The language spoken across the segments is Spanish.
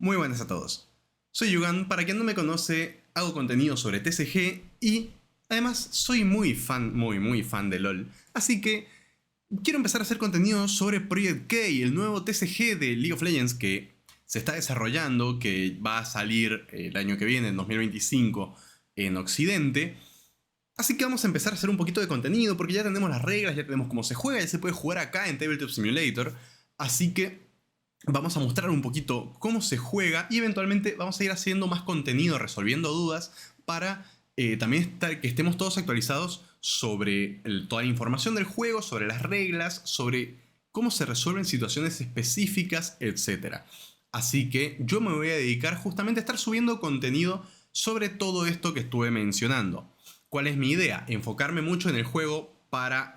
Muy buenas a todos. Soy Yugan, para quien no me conoce, hago contenido sobre TCG y además soy muy fan de LoL. Así que quiero empezar a hacer contenido sobre Project K, el nuevo TCG de League of Legends que se está desarrollando, que va a salir el año que viene, en 2025, en Occidente. Así que vamos a empezar a hacer un poquito de contenido porque ya tenemos las reglas, ya tenemos cómo se juega, ya se puede jugar acá en Tabletop Simulator. Así que vamos a mostrar un poquito cómo se juega y eventualmente vamos a ir haciendo más contenido, resolviendo dudas para también que estemos todos actualizados sobre toda la información del juego, sobre las reglas, sobre cómo se resuelven situaciones específicas, etc. Así que yo me voy a dedicar justamente a estar subiendo contenido sobre todo esto que estuve mencionando. ¿Cuál es mi idea? Enfocarme mucho en el juego para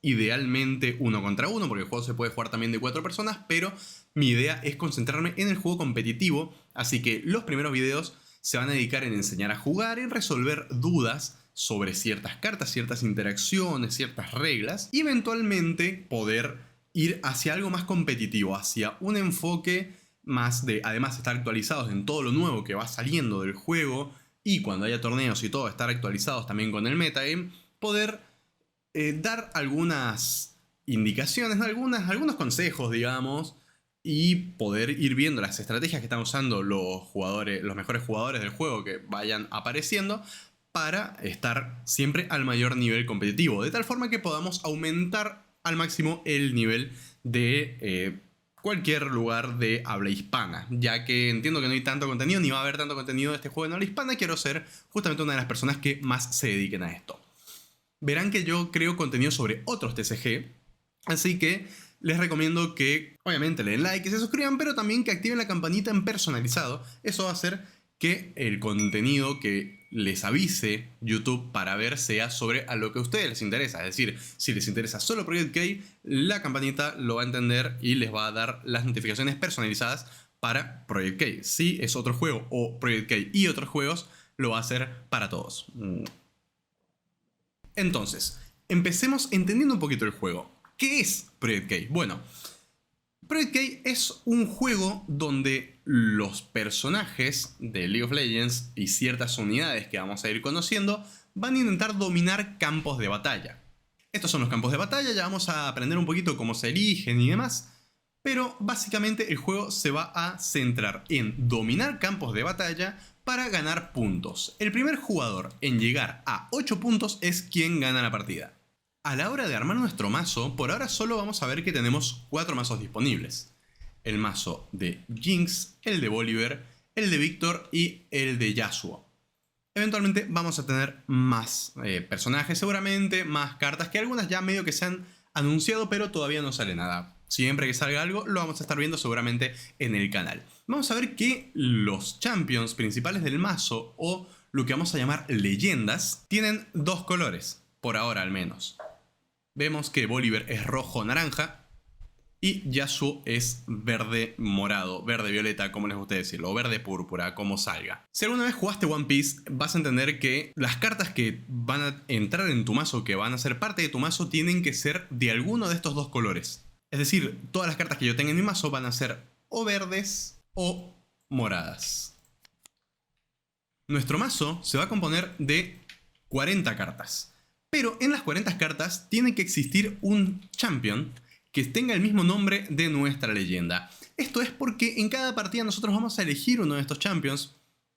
idealmente uno contra uno, porque el juego se puede jugar también de 4 personas, pero mi idea es concentrarme en el juego competitivo, así que los primeros videos se van a dedicar en enseñar a jugar, en resolver dudas sobre ciertas cartas, ciertas interacciones, ciertas reglas, y eventualmente poder ir hacia algo más competitivo, hacia un enfoque más de, además, estar actualizados en todo lo nuevo que va saliendo del juego, y cuando haya torneos y todo, estar actualizados también con el metagame, poder dar algunas indicaciones, ¿no? Algunos consejos, digamos, y poder ir viendo las estrategias que están usando los jugadores, los mejores jugadores del juego que vayan apareciendo para estar siempre al mayor nivel competitivo, de tal forma que podamos aumentar al máximo el nivel de cualquier lugar de habla hispana, ya que entiendo que no hay tanto contenido, ni va a haber tanto contenido de este juego en habla hispana. Quiero ser justamente una de las personas que más se dediquen a esto. Verán que yo creo contenido sobre otros TCG, así que les recomiendo que obviamente le den like y se suscriban, pero también que activen la campanita en personalizado. Eso va a hacer que el contenido que les avise YouTube para ver sea sobre a lo que a ustedes les interesa. Es decir, si les interesa solo Project K, la campanita lo va a entender y les va a dar las notificaciones personalizadas para Project K. Si es otro juego o Project K y otros juegos, lo va a hacer para todos. Entonces, empecemos entendiendo un poquito el juego. ¿Qué es Project K? Bueno, Project K es un juego donde los personajes de League of Legends y ciertas unidades que vamos a ir conociendo van a intentar dominar campos de batalla. Estos son los campos de batalla, ya vamos a aprender un poquito cómo se eligen y demás, pero básicamente el juego se va a centrar en dominar campos de batalla para ganar puntos. El primer jugador en llegar a 8 puntos es quien gana la partida. A la hora de armar nuestro mazo, por ahora solo vamos a ver que tenemos 4 mazos disponibles. El mazo de Jinx, el de Bolívar, el de Víctor y el de Yasuo. Eventualmente vamos a tener más personajes seguramente, más cartas, que algunas ya medio que se han anunciado, pero todavía no sale nada. Siempre que salga algo lo vamos a estar viendo seguramente en el canal. Vamos a ver que los champions principales del mazo, o lo que vamos a llamar leyendas, tienen 2 colores, por ahora al menos. Vemos que Bolívar es rojo-naranja y Yasuo es verde-morado, verde-violeta, como les guste decirlo, o verde-púrpura, como salga. Si alguna vez jugaste One Piece, vas a entender que las cartas que van a entrar en tu mazo, que van a ser parte de tu mazo, tienen que ser de alguno de estos 2 colores. Es decir, todas las cartas que yo tenga en mi mazo van a ser o verdes o moradas. Nuestro mazo se va a componer de 40 cartas. Pero en las 40 cartas tiene que existir un champion que tenga el mismo nombre de nuestra leyenda. Esto es porque en cada partida nosotros vamos a elegir uno de estos champions.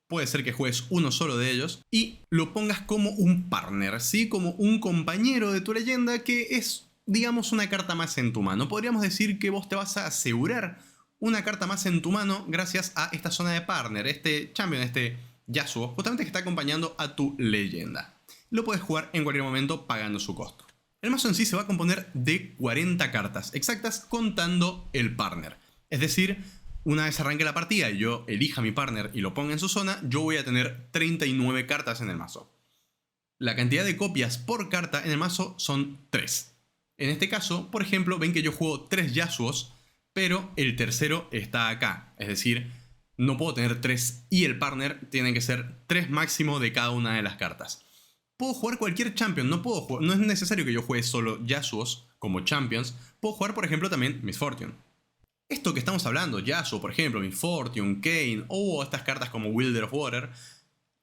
Puede ser que juegues uno solo de ellos y lo pongas como un partner, ¿sí? Como un compañero de tu leyenda que es, digamos, una carta más en tu mano. Podríamos decir que vos te vas a asegurar una carta más en tu mano gracias a esta zona de partner, este champion, este Yasuo, justamente que está acompañando a tu leyenda. Lo puedes jugar en cualquier momento pagando su costo. El mazo en sí se va a componer de 40 cartas exactas contando el partner. Es decir, una vez arranque la partida y yo elija mi partner y lo ponga en su zona, yo voy a tener 39 cartas en el mazo. La cantidad de copias por carta en el mazo son 3. En este caso, por ejemplo, ven que yo juego 3 Yasuos, pero el tercero está acá. Es decir, no puedo tener 3 y el partner tiene que ser 3 máximo de cada una de las cartas. Puedo jugar cualquier champion, no es necesario que yo juegue solo Yasuos como champions, puedo jugar por ejemplo también Miss Fortune. Esto que estamos hablando, Yasuo, por ejemplo, Miss Fortune, Kayn o estas cartas como Wielder of Water,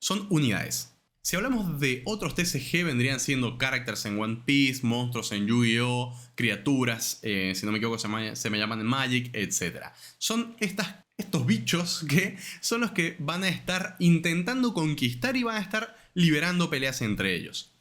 son unidades. Si hablamos de otros TCG, vendrían siendo characters en One Piece, monstruos en Yu-Gi-Oh!, criaturas, si no me equivoco se me llaman en Magic, etc. Son estos bichos que son los que van a estar intentando conquistar y van a estar liberando peleas entre ellos.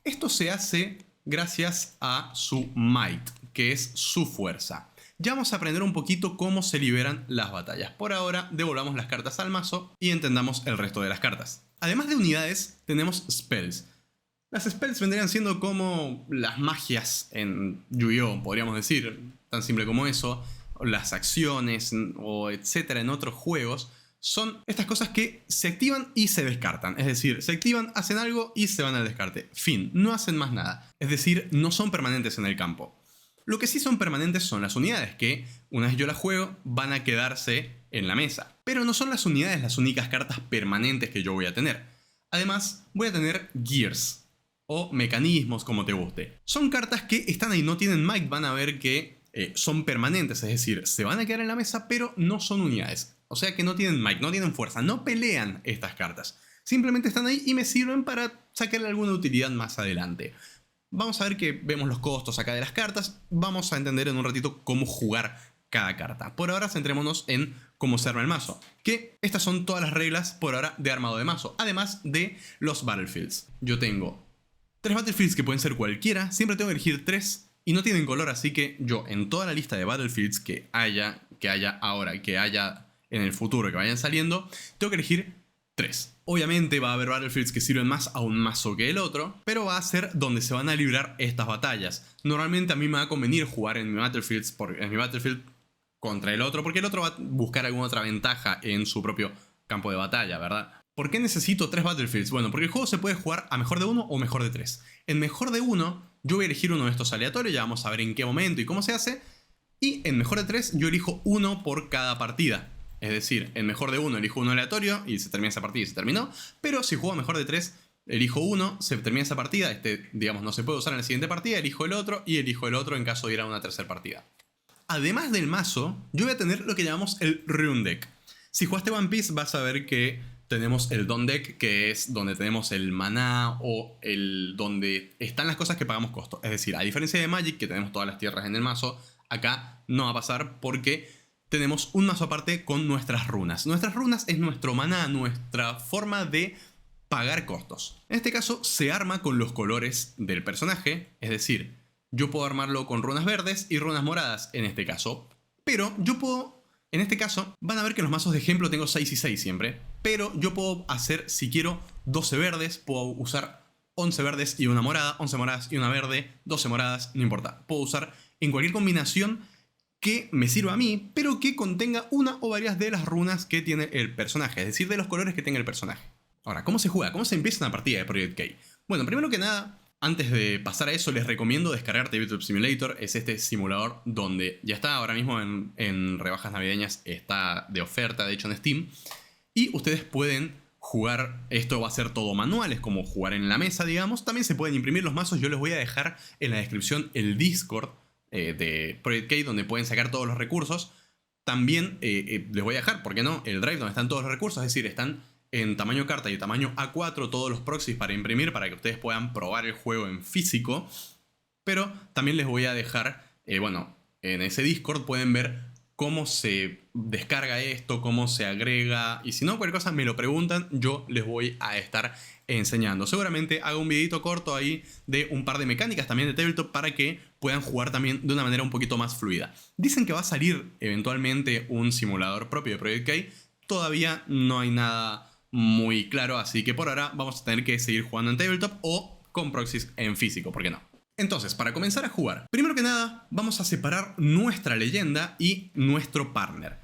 Esto se hace gracias a su might, que es su fuerza. Ya vamos a aprender un poquito cómo se liberan las batallas. Por ahora, devolvamos las cartas al mazo y entendamos el resto de las cartas. Además de unidades, tenemos spells. Las spells vendrían siendo como las magias en Yu-Gi-Oh!, podríamos decir, tan simple como eso. Las acciones o etcétera en otros juegos son estas cosas que se activan y se descartan. Es decir, se activan, hacen algo y se van al descarte. Fin, no hacen más nada. Es decir, no son permanentes en el campo. Lo que sí son permanentes son las unidades que, una vez yo las juego, van a quedarse en la mesa. Pero no son las unidades las únicas cartas permanentes que yo voy a tener. Además, voy a tener gears o mecanismos, como te guste. Son cartas que están ahí, no tienen might, van a ver que son permanentes, es decir, se van a quedar en la mesa, pero no son unidades. O sea que no tienen might, no tienen fuerza, no pelean estas cartas. Simplemente están ahí y me sirven para sacarle alguna utilidad más adelante. Vamos a ver que vemos los costos acá de las cartas. Vamos a entender en un ratito cómo jugar cada carta. Por ahora centrémonos en cómo se arma el mazo. Que estas son todas las reglas por ahora de armado de mazo. Además de los battlefields. Yo tengo 3 battlefields que pueden ser cualquiera. Siempre tengo que elegir 3 y no tienen color. Así que yo en toda la lista de battlefields que haya ahora y que haya en el futuro que vayan saliendo, tengo que elegir 3. Obviamente va a haber battlefields que sirven más a un mazo que el otro, pero va a ser donde se van a librar estas batallas. Normalmente a mí me va a convenir jugar en mi battlefield contra el otro, porque el otro va a buscar alguna otra ventaja en su propio campo de batalla, ¿verdad? ¿Por qué necesito 3 battlefields? Bueno, porque el juego se puede jugar a mejor de 1 o mejor de 3. En mejor de 1, yo voy a elegir uno de estos aleatorios, ya vamos a ver en qué momento y cómo se hace. Y en mejor de 3, yo elijo uno por cada partida. Es decir, en mejor de 1 elijo uno aleatorio y se termina esa partida y se terminó. Pero si juego a mejor de 3, elijo uno, se termina esa partida. Digamos, no se puede usar en la siguiente partida, elijo el otro y elijo el otro en caso de ir a una tercera partida. Además del mazo, yo voy a tener lo que llamamos el Rune Deck. Si jugaste One Piece vas a ver que tenemos el Dawn Deck, que es donde tenemos el maná o donde están las cosas que pagamos costo. Es decir, a diferencia de Magic, que tenemos todas las tierras en el mazo, acá no va a pasar porque tenemos un mazo aparte con nuestras runas. Nuestras runas es nuestro maná, nuestra forma de pagar costos. En este caso se arma con los colores del personaje, es decir, yo puedo armarlo con runas verdes y runas moradas en este caso, pero yo puedo, en este caso, van a ver que en los mazos de ejemplo tengo 6 y 6 siempre, pero yo puedo hacer, si quiero, 12 verdes, puedo usar 11 verdes y una morada, 11 moradas y una verde, 12 moradas, no importa, puedo usar en cualquier combinación que me sirva a mí, pero que contenga una o varias de las runas que tiene el personaje, es decir, de los colores que tenga el personaje. Ahora, ¿cómo se juega? ¿Cómo se empieza una partida de Project K? Bueno, primero que nada, antes de pasar a eso, les recomiendo descargar Tabletop Simulator. Es este simulador donde ya está ahora mismo en rebajas navideñas, está de oferta, de hecho en Steam. Y ustedes pueden jugar, esto va a ser todo manual, es como jugar en la mesa, digamos. También se pueden imprimir los mazos, yo les voy a dejar en la descripción el Discord de Project K, donde pueden sacar todos los recursos. También les voy a dejar, ¿por qué no?, el drive donde están todos los recursos, es decir, están en tamaño carta y tamaño A4 todos los proxies para imprimir, para que ustedes puedan probar el juego en físico. Pero también les voy a dejar, bueno, en ese Discord pueden ver cómo se descarga esto, cómo se agrega, y si no, cualquier cosa me lo preguntan, yo les voy a estar enseñando. Seguramente hago un videito corto ahí de un par de mecánicas también de Tabletop para que puedan jugar también de una manera un poquito más fluida. Dicen que va a salir eventualmente un simulador propio de Project K, todavía no hay nada muy claro, así que por ahora vamos a tener que seguir jugando en Tabletop o con proxies en físico, ¿por qué no? Entonces, para comenzar a jugar, primero que nada, vamos a separar nuestra leyenda y nuestro partner.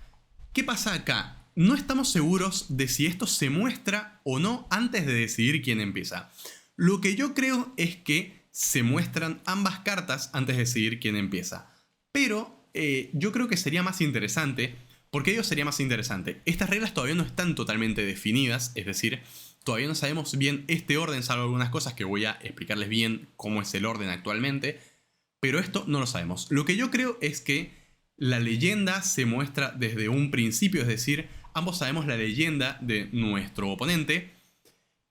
¿Qué pasa acá? No estamos seguros de si esto se muestra o no antes de decidir quién empieza. Lo que yo creo es que se muestran ambas cartas antes de decidir quién empieza. Pero yo creo que sería más interesante. ¿Por qué ello sería más interesante? Estas reglas todavía no están totalmente definidas, es decir, todavía no sabemos bien este orden, salvo algunas cosas que voy a explicarles bien cómo es el orden actualmente, pero esto no lo sabemos. Lo que yo creo es que La leyenda se muestra desde un principio, es decir, ambos sabemos la leyenda de nuestro oponente.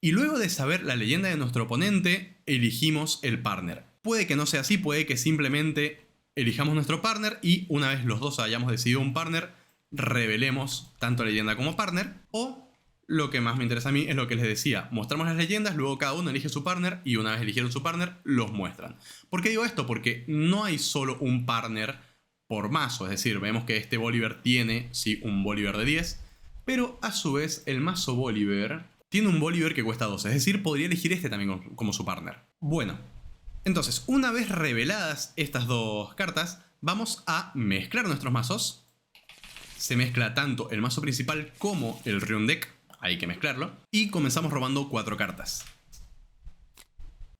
Y luego de saber la leyenda de nuestro oponente, elegimos el partner. Puede que no sea así, puede que simplemente elijamos nuestro partner y una vez los dos hayamos decidido un partner, revelemos tanto leyenda como partner. O lo que más me interesa a mí es lo que les decía, mostramos las leyendas, luego cada uno elige su partner y una vez eligieron su partner, los muestran. ¿Por qué digo esto? Porque no hay solo un partner por mazo, es decir, vemos que este Bolívar tiene, sí, un Bolívar de 10, pero a su vez el mazo Bolívar tiene un Bolívar que cuesta 12, es decir, podría elegir este también como su partner. Bueno, entonces, una vez reveladas estas dos cartas, vamos a mezclar nuestros mazos. Se mezcla tanto el mazo principal como el Rune Deck, hay que mezclarlo, y comenzamos robando 4 cartas.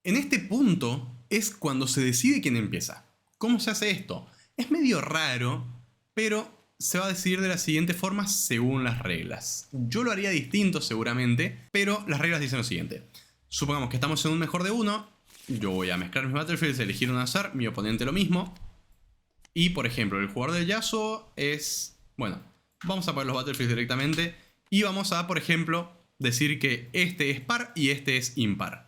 En este punto es cuando se decide quién empieza. ¿Cómo se hace esto? Es medio raro, pero se va a decidir de la siguiente forma según las reglas. Yo lo haría distinto seguramente, pero las reglas dicen lo siguiente. Supongamos que estamos en un mejor de 1, yo voy a mezclar mis Battlefields, elegir un azar, mi oponente lo mismo. Y por ejemplo, el jugador del Yasuo es... Bueno, vamos a poner los Battlefields directamente y vamos a, por ejemplo, decir que este es par y este es impar.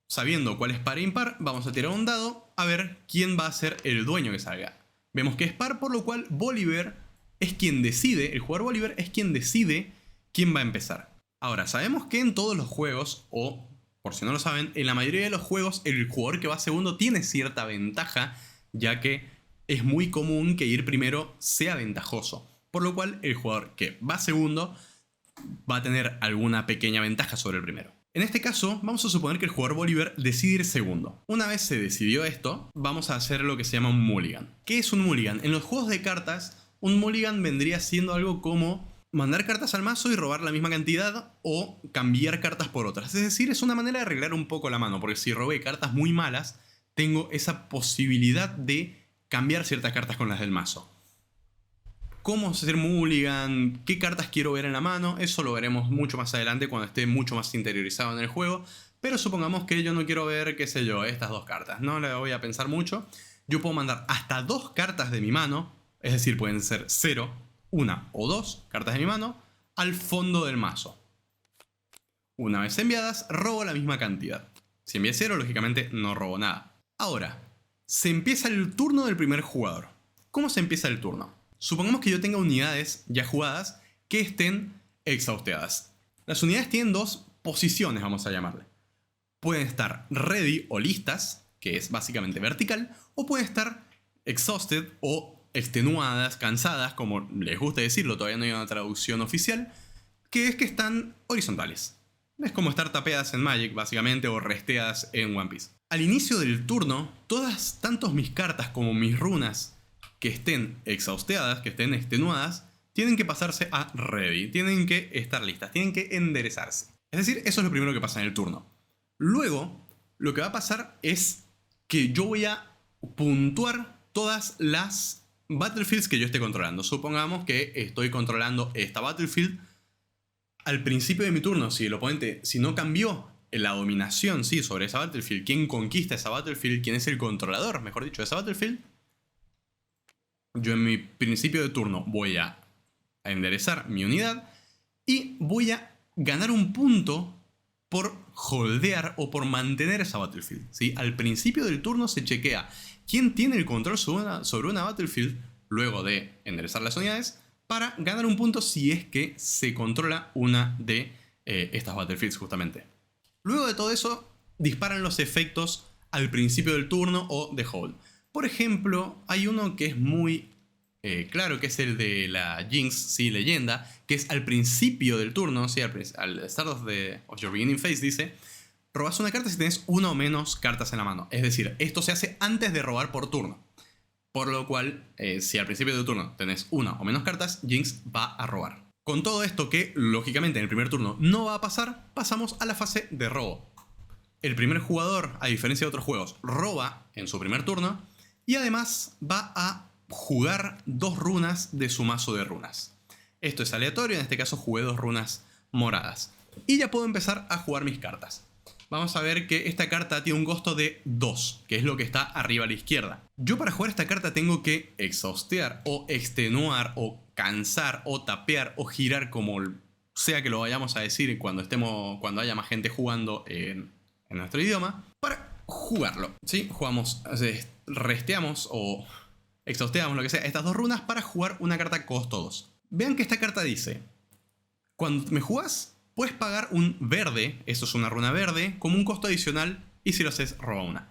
Sabiendo cuál es par e impar, vamos a tirar un dado a ver quién va a ser el dueño que salga. Vemos que es par, por lo cual Bolívar es quien decide, el jugador Bolívar es quien decide quién va a empezar. Ahora, sabemos que en todos los juegos, o por si no lo saben, en la mayoría de los juegos el jugador que va segundo tiene cierta ventaja, ya que es muy común que ir primero sea ventajoso. Por lo cual el jugador que va segundo va a tener alguna pequeña ventaja sobre el primero. En este caso, vamos a suponer que el jugador Bolívar decide ir segundo. Una vez se decidió esto, vamos a hacer lo que se llama un mulligan. ¿Qué es un mulligan? En los juegos de cartas, un mulligan vendría siendo algo como mandar cartas al mazo y robar la misma cantidad o cambiar cartas por otras. Es decir, es una manera de arreglar un poco la mano, porque si robé cartas muy malas, tengo esa posibilidad de cambiar ciertas cartas con las del mazo. ¿Cómo hacer mulligan? ¿Qué cartas quiero ver en la mano? Eso lo veremos mucho más adelante cuando esté mucho más interiorizado en el juego. Pero supongamos que yo no quiero ver, qué sé yo, estas dos cartas. No le voy a pensar mucho. Yo puedo mandar hasta 2 cartas de mi mano, es decir, pueden ser 0, 1 o 2 cartas de mi mano, al fondo del mazo. Una vez enviadas, robo la misma cantidad. Si envié 0, lógicamente no robo nada. Ahora, se empieza el turno del primer jugador. ¿Cómo se empieza el turno? Supongamos que yo tenga unidades ya jugadas que estén exhausteadas. Las unidades tienen 2 posiciones, vamos a llamarle. Pueden estar ready o listas, que es básicamente vertical, o pueden estar exhausted o extenuadas, cansadas, como les gusta decirlo, todavía no hay una traducción oficial, que es que están horizontales. Es como estar tapeadas en Magic, básicamente, o resteadas en One Piece. Al inicio del turno, tanto mis cartas como mis runas que estén exhausteadas, que estén extenuadas, tienen que pasarse a ready, tienen que estar listas, tienen que enderezarse. Es decir, eso es lo primero que pasa en el turno. Luego, lo que va a pasar es que yo voy a puntuar todas las battlefields que yo esté controlando. Supongamos que estoy controlando esta battlefield. Al principio de mi turno, si el oponente, si no cambió la dominación, sí, sobre esa battlefield, quién conquista esa battlefield, quién es el controlador, mejor dicho, de esa battlefield, yo en mi principio de turno voy a enderezar mi unidad y voy a ganar un punto por holdear o por mantener esa battlefield, ¿sí? Al principio del turno se chequea quién tiene el control sobre una battlefield luego de enderezar las unidades para ganar un punto si es que se controla una de estas battlefields justamente. Luego de todo eso disparan los efectos al principio del turno o de hold. Por ejemplo, hay uno que es muy claro, que es el de la Jinx, sí, leyenda, que es al principio del turno, sí, al start of your beginning phase, dice, robas una carta si tenés 1 o menos cartas en la mano. Es decir, esto se hace antes de robar por turno. Por lo cual, si al principio del turno tenés 1 o menos cartas, Jinx va a robar. Con todo esto que, lógicamente, en el primer turno no va a pasar, pasamos a la fase de robo. El primer jugador, a diferencia de otros juegos, roba en su primer turno y además va a jugar 2 runas de su mazo de runas. Esto es aleatorio, en este caso jugué 2 runas moradas. Y ya puedo empezar a jugar mis cartas. vamos a ver que esta carta tiene un costo de 2, que es lo que está arriba a la izquierda. Yo para jugar esta carta tengo que exhaustear o extenuar o cansar o tapear o girar, como sea que lo vayamos a decir cuando haya más gente jugando en nuestro idioma, para jugarlo, ¿sí? Jugamos, resteamos o exhausteamos, lo que sea, estas dos runas para jugar una carta costo 2. Vean que esta carta dice, cuando me jugás, puedes pagar un verde, eso es una runa verde, como un costo adicional, y si lo haces, roba una.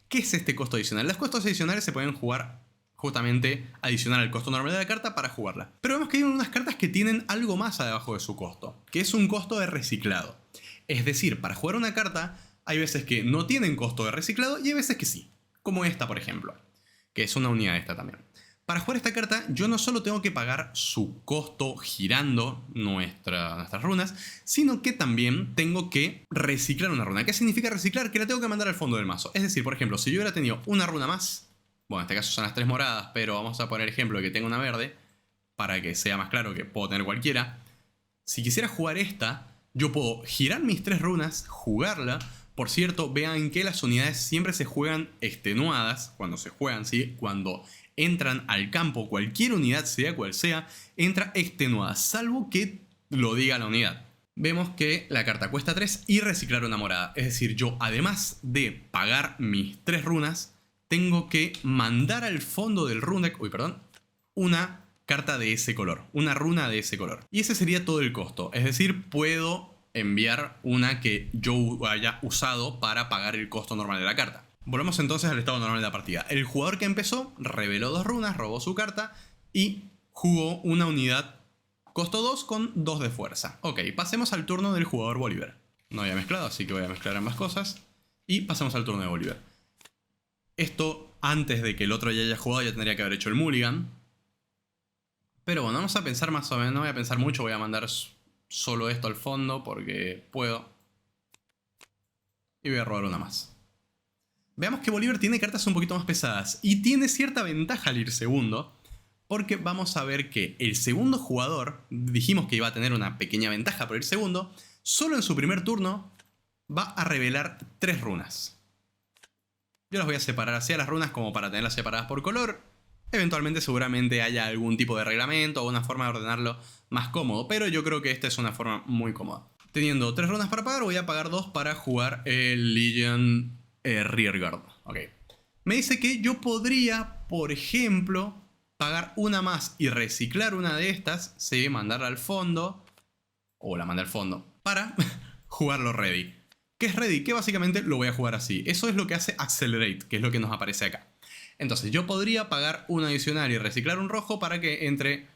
¿Qué es este costo adicional? Los costos adicionales se pueden jugar justamente adicional al costo normal de la carta para jugarla. Pero vemos que hay unas cartas que tienen algo más debajo de su costo, que es un costo de reciclado. Es decir, para jugar una carta, hay veces que no tienen costo de reciclado y hay veces que sí. Como esta, por ejemplo, que es una unidad esta también. Para jugar esta carta, yo no solo tengo que pagar su costo girando nuestras runas, sino que también tengo que reciclar una runa. ¿Qué significa reciclar? Que la tengo que mandar al fondo del mazo. Es decir, por ejemplo, si yo hubiera tenido una runa más, bueno, en este caso son las 3 moradas, pero vamos a poner ejemplo de que tengo una verde, para que sea más claro que puedo tener cualquiera. Si quisiera jugar esta, yo puedo girar mis 3 runas, jugarla. Por cierto, vean que las unidades siempre se juegan extenuadas, cuando se juegan, ¿sí? Cuando entran al campo, cualquier unidad, sea cual sea, entra extenuada, salvo que lo diga la unidad. Vemos que la carta cuesta 3 y reciclar una morada. Es decir, yo además de pagar mis 3 runas, tengo que mandar al fondo del rune deck, una carta de ese color, una runa de ese color. Y ese sería todo el costo. Es decir, puedo enviar una que yo haya usado para pagar el costo normal de la carta. Volvemos entonces al estado normal de la partida. El jugador que empezó reveló 2 runas, robó su carta y jugó una unidad costo 2 con 2 de fuerza. Ok, pasemos al turno del jugador Bolívar. No había mezclado, así que voy a mezclar ambas cosas. Y pasemos al turno de Bolívar. Esto, antes de que el otro ya haya jugado, ya tendría que haber hecho el mulligan. Pero bueno, vamos a pensar más o menos. No voy a pensar mucho, voy a mandar solo esto al fondo porque puedo. Y voy a robar una más. Veamos que Bolívar tiene cartas un poquito más pesadas y tiene cierta ventaja al ir segundo, porque vamos a ver que el segundo jugador, dijimos que iba a tener una pequeña ventaja por ir segundo, solo en su primer turno va a revelar 3 runas. Yo las voy a separar hacia las runas como para tenerlas separadas por color. Eventualmente seguramente haya algún tipo de reglamento o una forma de ordenarlo más cómodo, pero yo creo que esta es una forma muy cómoda. Teniendo 3 runas para pagar, voy a pagar 2 para jugar el Legion Rearguard. Ok. Me dice que yo podría, por ejemplo, pagar una más y reciclar una de estas, sí, mandarla al fondo, o la mandé al fondo, para jugarlo ready. ¿Qué es ready? Que básicamente lo voy a jugar así. Eso es lo que hace Accelerate, que es lo que nos aparece acá. Entonces yo podría pagar un adicional y reciclar un rojo para que entre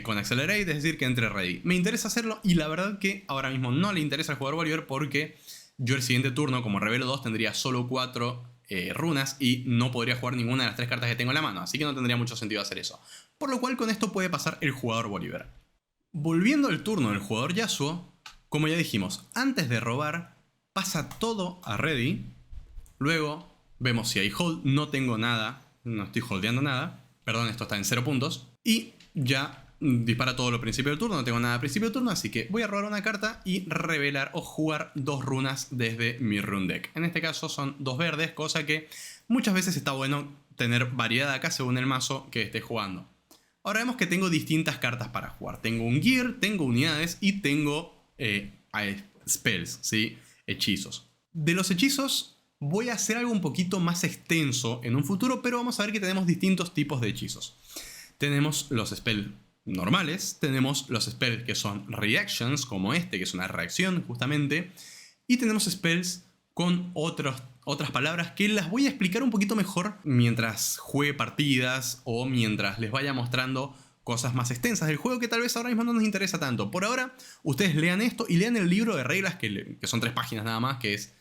con Accelerate, es decir, que entre ready. Me interesa hacerlo y la verdad que ahora mismo no le interesa al jugador Bolívar porque yo el siguiente turno, como revelo 2, tendría solo 4 runas y no podría jugar ninguna de las 3 cartas que tengo en la mano, así que no tendría mucho sentido hacer eso. Por lo cual con esto puede pasar el jugador Bolívar. Volviendo al turno del jugador Yasuo, como ya dijimos, antes de robar, pasa todo a ready. Luego vemos si hay hold, no tengo nada, no estoy holdeando nada. Perdón, esto está en 0 puntos. Y ya dispara todo lo principio del turno, no tengo nada al principio del turno, así que voy a robar una carta y revelar o jugar 2 runas desde mi rune deck. En este caso son 2 verdes, cosa que muchas veces está bueno tener variedad acá según el mazo que esté jugando. Ahora vemos que tengo distintas cartas para jugar. Tengo un gear, tengo unidades y tengo spells, ¿sí? Hechizos. De los hechizos voy a hacer algo un poquito más extenso en un futuro, pero vamos a ver que tenemos distintos tipos de hechizos. Tenemos los spells normales, tenemos los spells que son reactions, como este, que es una reacción justamente, y tenemos spells con otras palabras que las voy a explicar un poquito mejor mientras juegue partidas o mientras les vaya mostrando cosas más extensas del juego que tal vez ahora mismo no nos interesa tanto. Por ahora, ustedes lean esto y lean el libro de reglas que son 3 páginas nada más, que es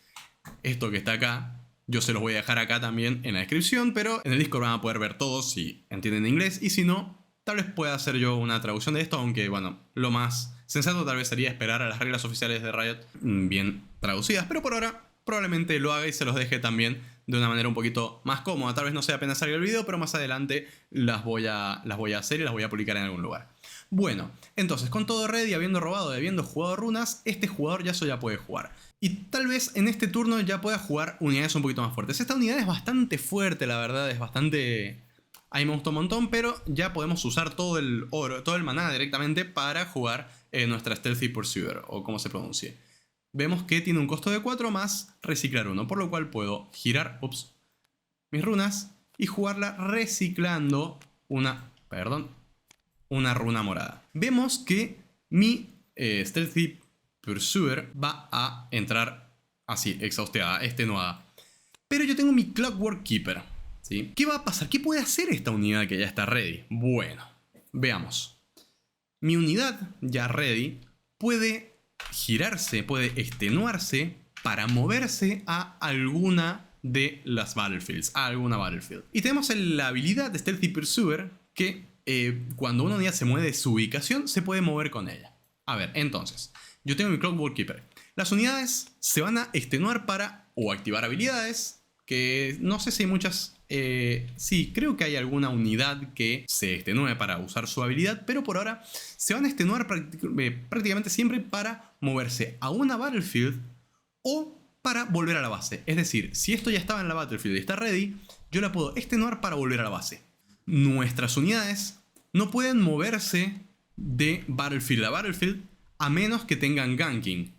esto que está acá. Yo se los voy a dejar acá también en la descripción, pero en el Discord van a poder ver todos si entienden inglés y si no, tal vez pueda hacer yo una traducción de esto, aunque bueno, lo más sensato tal vez sería esperar a las reglas oficiales de Riot bien traducidas, pero por ahora probablemente lo haga y se los deje también de una manera un poquito más cómoda. Tal vez no sea apenas salga el video, pero más adelante las voy a hacer y las voy a publicar en algún lugar. Bueno, entonces con todo ready, habiendo robado y habiendo jugado runas, este jugador ya puede jugar. Y tal vez en este turno ya pueda jugar unidades un poquito más fuertes. Esta unidad es bastante fuerte, la verdad, es bastante... A mí me gustó un montón, pero ya podemos usar todo el oro, todo el maná directamente para jugar nuestra Stealthy Pursuer, o como se pronuncie. Vemos que tiene un costo de 4 más reciclar 1, por lo cual puedo girar mis runas y jugarla reciclando una runa morada. Vemos que mi Stealthy Pursuer va a entrar así, exhausteada, extenuada. Pero yo tengo mi Clockwork Keeper, ¿sí? ¿Qué va a pasar? ¿Qué puede hacer esta unidad que ya está ready? Bueno, veamos. Mi unidad ya ready puede girarse, puede extenuarse para moverse a alguna de las battlefields, a alguna battlefield. Y tenemos la habilidad de Stealthy Pursuer que cuando una unidad se mueve de su ubicación se puede mover con ella. A ver, entonces, yo tengo mi Clockwork Keeper. Las unidades se van a extenuar para o activar habilidades, que no sé si hay muchas... sí, creo que hay alguna unidad que se extenúe para usar su habilidad, pero por ahora se van a extenuar prácticamente siempre para moverse a una battlefield o para volver a la base. Es decir, si esto ya estaba en la battlefield y está ready, yo la puedo extenuar para volver a la base. Nuestras unidades no pueden moverse de battlefield a battlefield a menos que tengan ganking.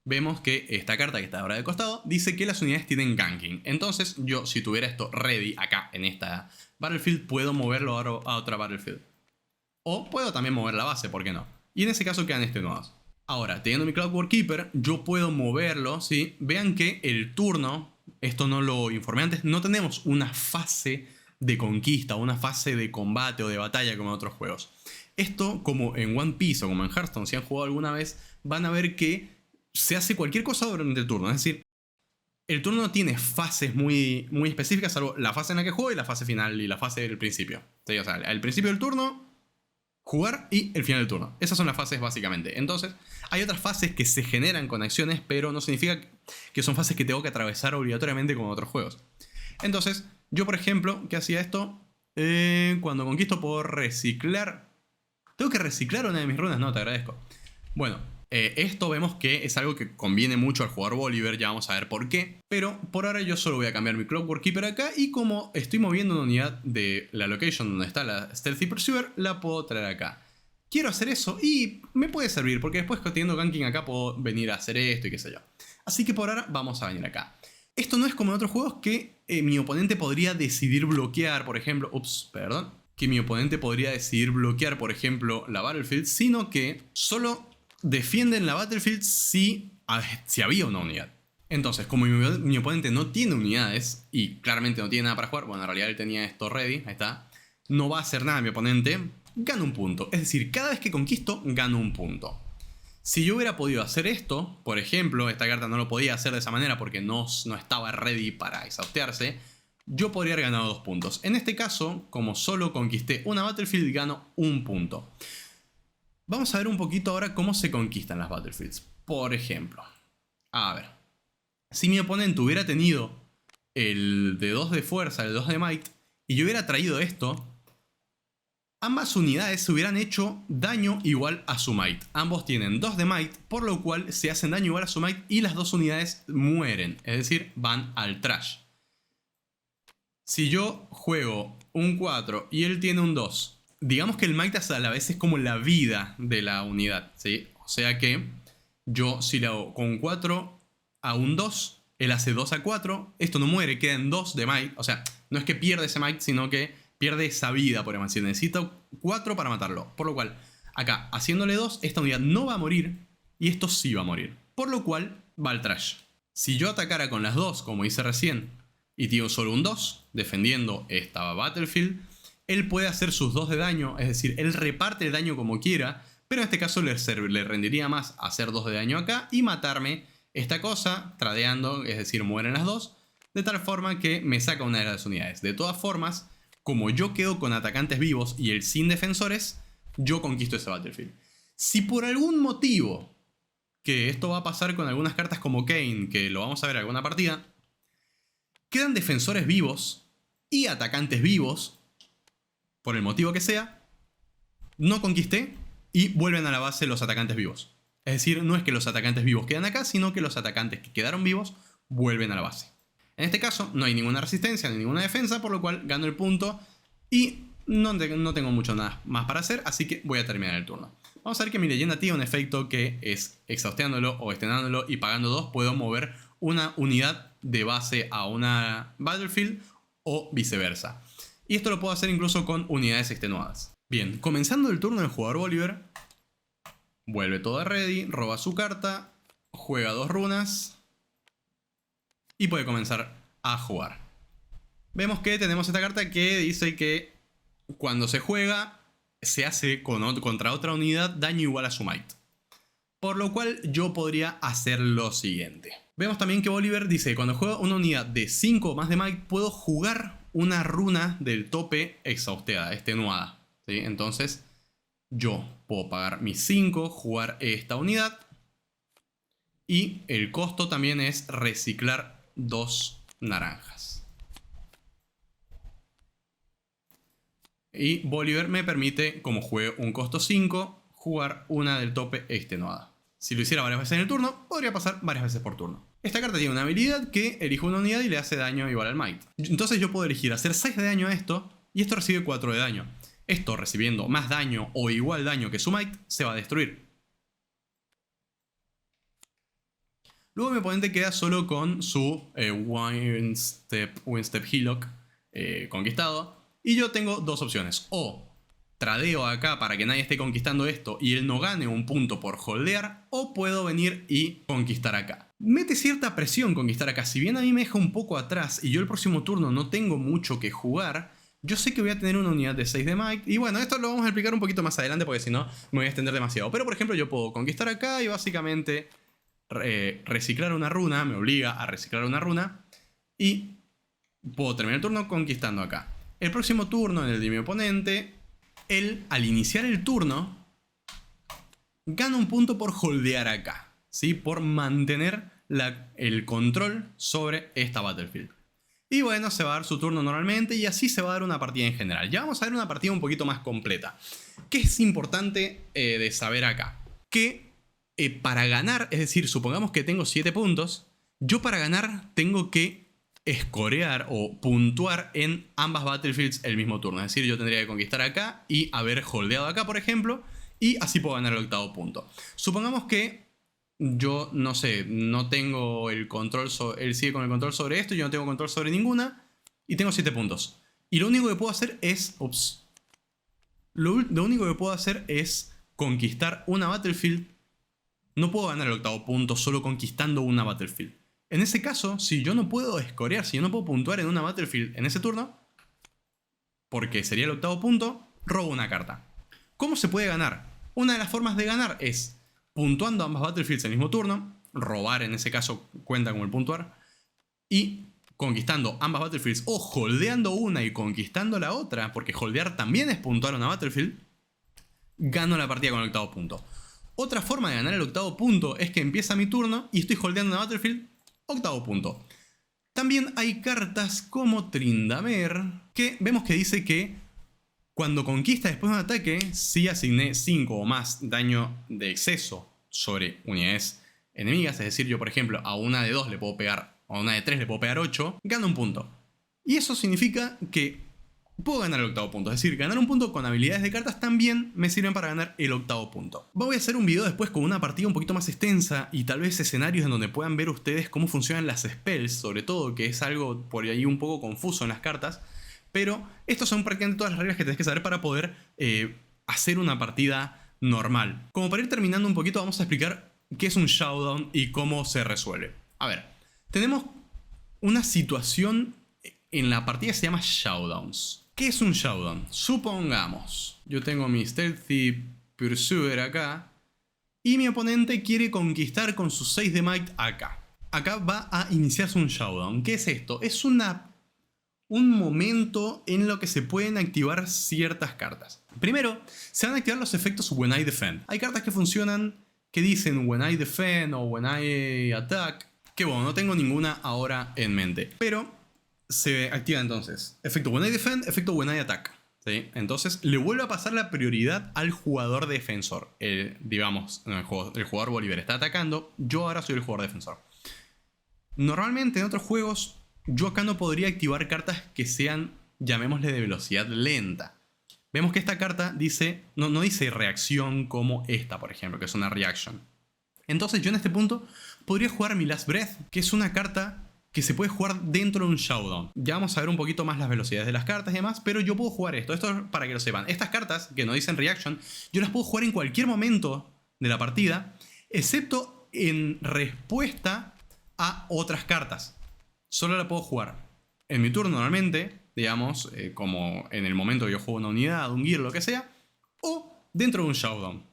Vemos que esta carta que está ahora de costado dice que las unidades tienen ganking. Entonces yo, si tuviera esto ready acá en esta battlefield, puedo moverlo a otra battlefield. O puedo también mover la base, ¿por qué no? Y en ese caso quedan extenuados. Ahora, teniendo mi Clockwork Keeper, yo puedo moverlo, ¿sí? Vean que el turno, esto no lo informé antes, no tenemos una fase de conquista, una fase de combate o de batalla como en otros juegos. Esto, como en One Piece o como en Hearthstone, si han jugado alguna vez, van a ver que se hace cualquier cosa durante el turno. Es decir, el turno no tiene fases muy específicas, salvo la fase en la que juego y la fase final y la fase del principio. ¿Sí? O sea, el principio del turno, jugar y el final del turno. Esas son las fases básicamente. Entonces, hay otras fases que se generan con acciones, pero no significa que son fases que tengo que atravesar obligatoriamente como en otros juegos. Entonces, yo por ejemplo, ¿qué hacía esto? Cuando conquisto puedo reciclar. ¿Tengo que reciclar una de mis runas? No, te agradezco. Bueno, esto vemos que es algo que conviene mucho al jugador Bolívar, ya vamos a ver por qué. Pero por ahora yo solo voy a cambiar mi Clockwork Keeper acá y como estoy moviendo una unidad de la location donde está la Stealthy Pursuer, la puedo traer acá. Quiero hacer eso y me puede servir porque después teniendo ganking acá puedo venir a hacer esto y qué sé yo. Así que por ahora vamos a venir acá. Esto no es como en otros juegos que mi oponente podría decidir bloquear, por ejemplo... que mi oponente podría decidir bloquear, por ejemplo, la Battlefield, sino que solo defienden la Battlefield si había una unidad. Entonces, como mi oponente no tiene unidades, y claramente no tiene nada para jugar, bueno, en realidad él tenía esto ready, ahí está, no va a hacer nada mi oponente, gana un punto. Es decir, cada vez que conquisto, gano un punto. Si yo hubiera podido hacer esto, por ejemplo, esta carta no lo podía hacer de esa manera porque no estaba ready para exhaustearse, yo podría haber ganado 2 puntos. En este caso, como solo conquisté una Battlefield, gano 1 punto. Vamos a ver un poquito ahora cómo se conquistan las Battlefields. Por ejemplo, a ver, si mi oponente hubiera tenido el de 2 de fuerza, el 2 de might, y yo hubiera traído esto, ambas unidades se hubieran hecho daño igual a su might. Ambos tienen 2 de might, por lo cual se hacen daño igual a su might y las dos unidades mueren, es decir, van al trash. Si yo juego un 4 y él tiene un 2, digamos que el might a la vez es como la vida de la unidad, ¿sí? O sea que yo si le hago con 4 a un 2, él hace 2 a 4, esto no muere, queda en 2 de might. O sea, no es que pierde ese might, sino que pierde esa vida, por decir. Necesito 4 para matarlo. Por lo cual, acá, haciéndole 2, esta unidad no va a morir y esto sí va a morir. Por lo cual, va al trash. Si yo atacara con las 2, como hice recién, y tiro solo un 2, defendiendo esta Battlefield, él puede hacer sus 2 de daño, es decir, él reparte el daño como quiera, pero en este caso le rendiría más hacer 2 de daño acá y matarme esta cosa, tradeando, es decir, mueren las dos, de tal forma que me saca una de las unidades. De todas formas, como yo quedo con atacantes vivos y él sin defensores, yo conquisto ese Battlefield. Si por algún motivo, que esto va a pasar con algunas cartas como Kane, que lo vamos a ver en alguna partida, quedan defensores vivos y atacantes vivos, por el motivo que sea, no conquisté y vuelven a la base los atacantes vivos. Es decir, no es que los atacantes vivos quedan acá, sino que los atacantes que quedaron vivos vuelven a la base. En este caso no hay ninguna resistencia ni ninguna defensa, por lo cual gano el punto y no tengo mucho nada más para hacer, así que voy a terminar el turno. Vamos a ver que mi leyenda tiene un efecto que es exhausteándolo o estrenándolo y pagando 2 puedo mover una unidad de base a una battlefield o viceversa. Y esto lo puedo hacer incluso con unidades extenuadas. Bien, comenzando el turno del jugador Bolívar, vuelve todo a ready, roba su carta, juega 2 runas y puede comenzar a jugar. Vemos que tenemos esta carta que dice que cuando se juega se hace contra otra unidad daño igual a su might. Por lo cual yo podría hacer lo siguiente. Vemos también que Bolívar dice que cuando juego una unidad de 5 o más de might puedo jugar una runa del tope exhausteada, extenuada, ¿sí? Entonces yo puedo pagar mis 5, jugar esta unidad y el costo también es reciclar 2 naranjas. Y Bolívar me permite, como juego un costo 5, jugar una del tope extenuada. Si lo hiciera varias veces en el turno, podría pasar varias veces por turno. Esta carta tiene una habilidad que elijo una unidad y le hace daño igual al might. Entonces yo puedo elegir hacer 6 de daño a esto y esto recibe 4 de daño. Esto recibiendo más daño o igual daño que su might se va a destruir. Luego mi oponente queda solo con su One-Step Hillock conquistado. Y yo tengo 2 opciones. O tradeo acá para que nadie esté conquistando esto y él no gane un punto por holdear. O puedo venir y conquistar acá. Mete cierta presión conquistar acá. Si bien a mí me deja un poco atrás y yo el próximo turno no tengo mucho que jugar, yo sé que voy a tener una unidad de 6 de might. Y bueno, esto lo vamos a explicar un poquito más adelante porque si no me voy a extender demasiado. Pero por ejemplo yo puedo conquistar acá y básicamente reciclar una runa. Me obliga a reciclar una runa. Y puedo terminar el turno conquistando acá. El próximo turno en el de mi oponente, él al iniciar el turno gana un punto por holdear acá, ¿sí? Por mantener el control sobre esta battlefield. Y bueno, se va a dar su turno normalmente y así se va a dar una partida en general. Ya vamos a ver una partida un poquito más completa. ¿Qué es importante de saber acá? Que para ganar, es decir, supongamos que tengo 7 puntos, yo para ganar tengo que escorear o puntuar en ambas battlefields el mismo turno. Es decir, yo tendría que conquistar acá y haber holdeado acá, por ejemplo, y así puedo ganar el 8º punto. Supongamos que yo, no sé, no tengo el control sobre... Él sigue con el control sobre esto, yo no tengo control sobre ninguna, y tengo 7 puntos. Y lo único que puedo hacer es... Lo único que puedo hacer es conquistar una battlefield. No puedo ganar el 8º punto solo conquistando una battlefield. En ese caso, si yo no puedo escorear, si yo no puedo puntuar en una battlefield en ese turno, porque sería el 8º punto, robo una carta. ¿Cómo se puede ganar? Una de las formas de ganar es puntuando ambas battlefields en el mismo turno, robar en ese caso cuenta como el puntuar, y conquistando ambas battlefields o holdeando una y conquistando la otra, porque holdear también es puntuar una battlefield, gano la partida con el 8º punto. Otra forma de ganar el 8º punto es que empieza mi turno y estoy holdeando una battlefield, 8º punto. También hay cartas como Tryndamere, que vemos que dice que cuando conquista después de un ataque, si asigné 5 o más daño de exceso sobre unidades enemigas, es decir, yo por ejemplo a una de 2 le puedo pegar, a una de 3 le puedo pegar 8, gano un punto. Y eso significa que puedo ganar el 8º punto, es decir, ganar un punto con habilidades de cartas también me sirven para ganar el 8º punto. Voy a hacer un video después con una partida un poquito más extensa y tal vez escenarios en donde puedan ver ustedes cómo funcionan las spells, sobre todo, que es algo por ahí un poco confuso en las cartas, pero estos son prácticamente todas las reglas que tenés que saber para poder hacer una partida normal. Como para ir terminando un poquito, vamos a explicar qué es un showdown y cómo se resuelve. A ver, tenemos una situación en la partida que se llama showdowns. ¿Qué es un showdown? Supongamos, yo tengo mi Stealthy Pursuer acá y mi oponente quiere conquistar con sus 6 de might acá. Acá va a iniciarse un showdown. ¿Qué es esto? Es un momento en lo que se pueden activar ciertas cartas. Primero, se van a activar los efectos When I Defend. Hay cartas que funcionan que dicen When I Defend o When I Attack, que bueno, no tengo ninguna ahora en mente, pero se activa entonces efecto When I Defend, efecto When I Attack. ¿sí? Entonces le vuelve a pasar la prioridad al jugador defensor. Digamos, el jugador Bolívar está atacando, yo ahora soy el jugador defensor. Normalmente en otros juegos yo acá no podría activar cartas que sean, llamémosle, de velocidad lenta. Vemos que esta carta dice, no dice reacción como esta, por ejemplo, que es una reaction. Entonces yo en este punto podría jugar mi Last Breath, que es una carta que se puede jugar dentro de un Showdown. Ya vamos a ver un poquito más las velocidades de las cartas y demás, pero yo puedo jugar esto. Esto es para que lo sepan. Estas cartas que no dicen reaction, yo las puedo jugar en cualquier momento de la partida, excepto en respuesta a otras cartas. Solo la puedo jugar en mi turno normalmente, digamos, como en el momento que yo juego una unidad, un gear, lo que sea, o dentro de un Showdown.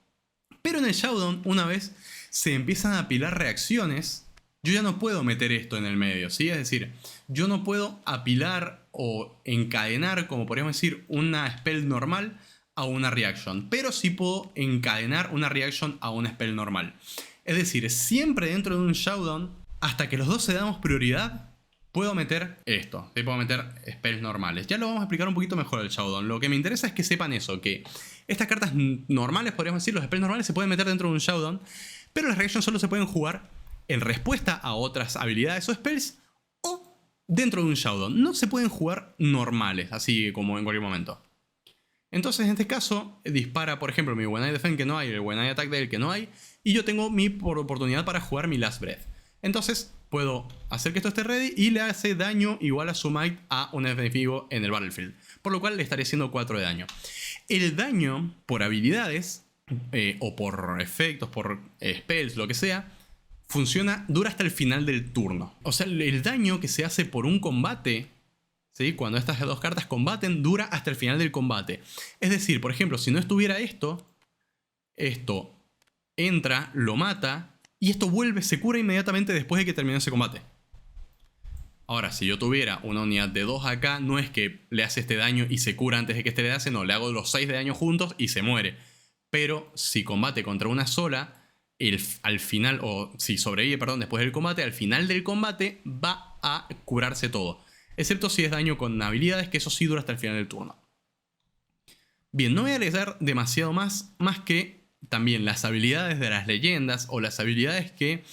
Pero en el Showdown, una vez se empiezan a apilar reacciones, yo ya no puedo meter esto en el medio, ¿sí? Es decir, yo no puedo apilar o encadenar, como podríamos decir, una spell normal a una reaction, pero sí puedo encadenar una reaction a una spell normal. Es decir, siempre dentro de un Showdown, hasta que los dos se damos prioridad, puedo meter esto, puedo meter spells normales. Ya lo vamos a explicar un poquito mejor el Showdown. Lo que me interesa es que sepan eso, que estas cartas normales, podríamos decir, los spells normales se pueden meter dentro de un Showdown, pero las reactions solo se pueden jugar en respuesta a otras habilidades o spells o dentro de un Showdown. No se pueden jugar normales, así como en cualquier momento. Entonces en este caso dispara, por ejemplo, mi When I Defend que no hay, el When I Attack de él que no hay, y yo tengo mi oportunidad para jugar mi Last Breath. Entonces puedo hacer que esto esté ready y le hace daño igual a su might a un enemigo en el battlefield, por lo cual le estaré haciendo 4 de daño. El daño por habilidades o por efectos, por spells, lo que sea, dura hasta el final del turno. O sea, el daño que se hace por un combate, ¿sí? Cuando estas dos cartas combaten, dura hasta el final del combate. Es decir, por ejemplo, si no estuviera esto entra, lo mata, y esto vuelve, se cura inmediatamente después de que termine ese combate. Ahora, si yo tuviera una unidad de 2 acá, no es que le hace este daño y se cura antes de que este le hace, no, le hago los 6 de daño juntos y se muere. Pero si combate contra una sola, al final, o si sobrevive, perdón, después del combate, al final del combate va a curarse todo. Excepto si es daño con habilidades, que eso sí dura hasta el final del turno. Bien, no voy a agregar demasiado más que también las habilidades de las leyendas o las habilidades que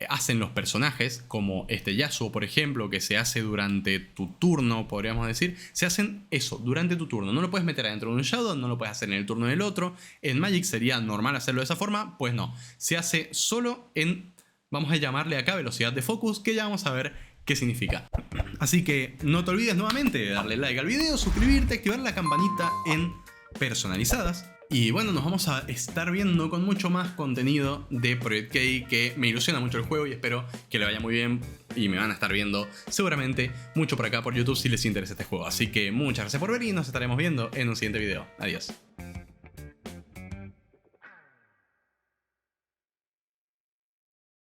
hacen los personajes, como este Yasuo, por ejemplo, que se hace durante tu turno, podríamos decir, se hacen eso, durante tu turno. No lo puedes meter adentro de un Showdown, no lo puedes hacer en el turno del otro. En Magic sería normal hacerlo de esa forma, pues no. Se hace solo en, vamos a llamarle acá, velocidad de focus, que ya vamos a ver qué significa. Así que no te olvides nuevamente de darle like al video, suscribirte, activar la campanita en personalizadas. Y bueno, nos vamos a estar viendo con mucho más contenido de Project K, que me ilusiona mucho el juego y espero que le vaya muy bien. Y me van a estar viendo seguramente mucho por acá por YouTube si les interesa este juego. Así que muchas gracias por ver y nos estaremos viendo en un siguiente video. Adiós.